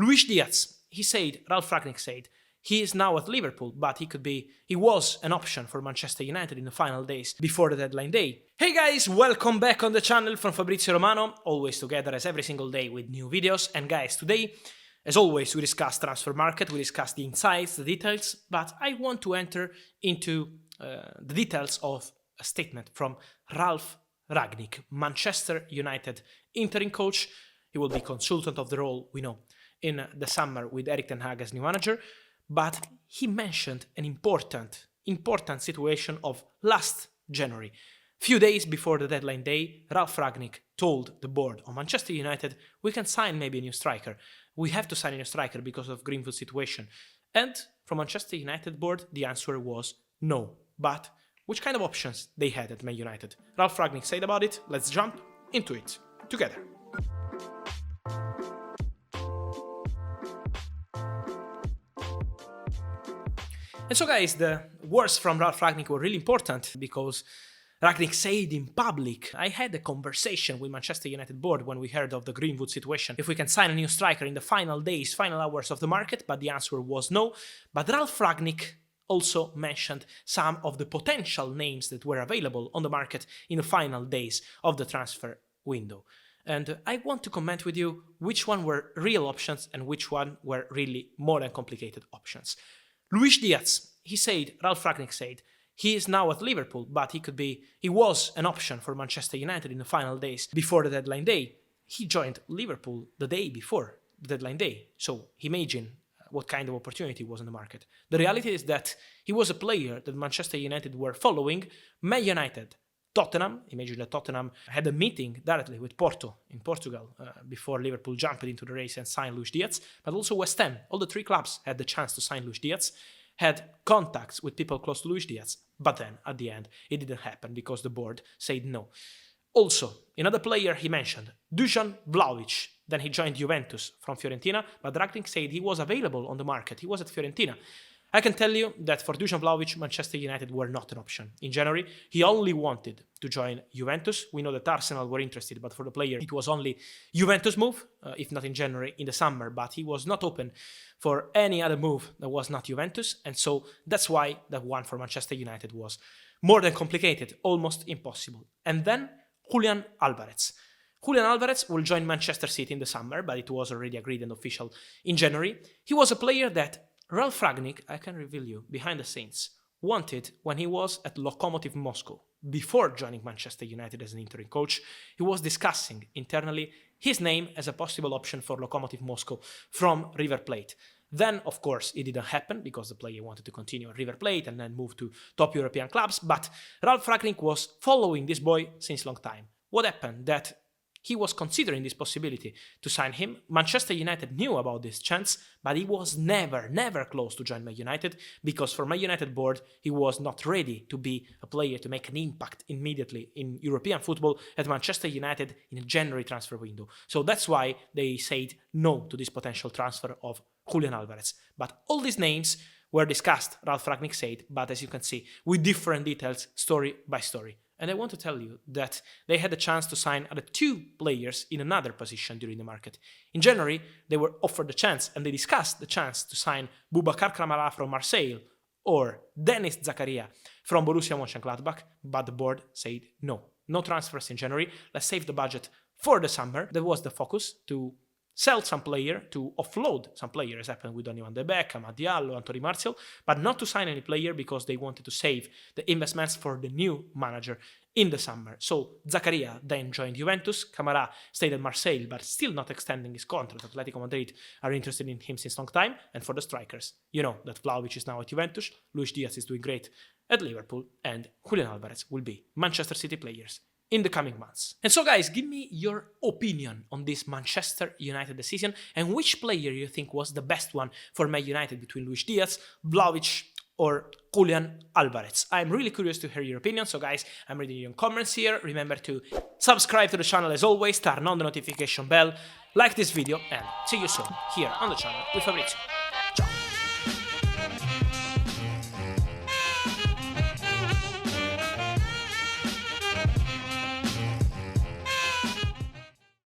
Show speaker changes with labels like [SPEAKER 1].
[SPEAKER 1] Luis Diaz, Ralf Rangnick said, he is now at Liverpool, but he was an option for Manchester United in the final days before the deadline day. Hey guys, welcome back on the channel from Fabrizio Romano, always together as every single day with new videos. And guys, today, as always, we discuss transfer market, we discuss the insights, the details, but I want to enter into the details of a statement from Ralf Rangnick, Manchester United interim coach. He will be consultant of the role, we know, in the summer with Erik ten Hag as new manager. But he mentioned an important situation of last January. Few days before the deadline day, Ralf Rangnick told the board of Manchester United, we can sign maybe a new striker. We have to sign a new striker because of Greenwood's situation. And from Manchester United board, the answer was no. But which kind of options they had at Man United? Ralf Rangnick said about it. Let's jump into it together. And so guys, the words from Ralf Rangnick were really important because Rangnick said in public, I had a conversation with Manchester United board when we heard of the Greenwood situation, if we can sign a new striker in the final days, final hours of the market, but the answer was no. But Ralf Rangnick also mentioned some of the potential names that were available on the market in the final days of the transfer window. And I want to comment with you which one were real options and which one were really more than complicated options. Luis Diaz, Ralf Rangnick said, he is now at Liverpool, but he was an option for Manchester United in the final days before the deadline day. He joined Liverpool the day before the deadline day, so imagine what kind of opportunity was in the market. The reality is that he was a player that Manchester United were following. Man United, Tottenham, imagine that Tottenham had a meeting directly with Porto in Portugal before Liverpool jumped into the race and signed Luis Diaz, but also West Ham. All the three clubs had the chance to sign Luis Diaz, had contacts with people close to Luis Diaz, but then at the end it didn't happen because the board said no. Also, another player he mentioned, Dusan Vlahovic. Then he joined Juventus from Fiorentina, but Rangnick said he was available on the market. He was at Fiorentina. I can tell you that for Dusan Vlahovic, Manchester United were not an option. In January, he only wanted to join Juventus. We know that Arsenal were interested, but for the player, it was only Juventus move, if not in January, in the summer. But he was not open for any other move that was not Juventus. And so that's why the one for Manchester United was more than complicated, almost impossible. And then Julian Alvarez. Julian Alvarez will join Manchester City in the summer, but it was already agreed and official in January. He was a player that Ralf Rangnick, I can reveal you, behind the scenes, wanted when he was at Lokomotiv Moscow. Before joining Manchester United as an interim coach, he was discussing internally his name as a possible option for Lokomotiv Moscow from River Plate. Then, of course, it didn't happen because the player wanted to continue at River Plate and then move to top European clubs, but Ralf Rangnick was following this boy since a long time. What happened? That he was considering this possibility to sign him. Manchester United knew about this chance, but he was never close to join Man United because for Man United board, he was not ready to be a player to make an impact immediately in European football at Manchester United in a January transfer window. So that's why they said no to this potential transfer of Julian Alvarez. But all these names were discussed, Ralf Rangnick said, but as you can see, with different details, story by story. And I want to tell you that they had a chance to sign other two players in another position during the market. In January, they were offered the chance and they discussed the chance to sign Boubacar Kamara from Marseille or Denis Zakaria from Borussia Mönchengladbach, but the board said no. No transfers in January. Let's save the budget for the summer. That was the focus, to sell some player, to offload some player, as happened with Donny van de Beek, Amad Diallo, Anthony Martial, but not to sign any player because they wanted to save the investments for the new manager in the summer. So Zakaria then joined Juventus, Kamara stayed at Marseille, but still not extending his contract. Atletico Madrid are interested in him since long time. And for the strikers, you know that Vlahovic is now at Juventus, Luis Diaz is doing great at Liverpool, and Julian Alvarez will be Manchester City players in the coming months. And so guys, give me your opinion on this Manchester United decision and which player you think was the best one for Man United between Luis Diaz, Vlahovic or Julian Alvarez. I'm really curious to hear your opinion, so guys, I'm reading your comments here. Remember to subscribe to the channel as always, turn on the notification bell, like this video, and see you soon here on the channel with Fabrizio.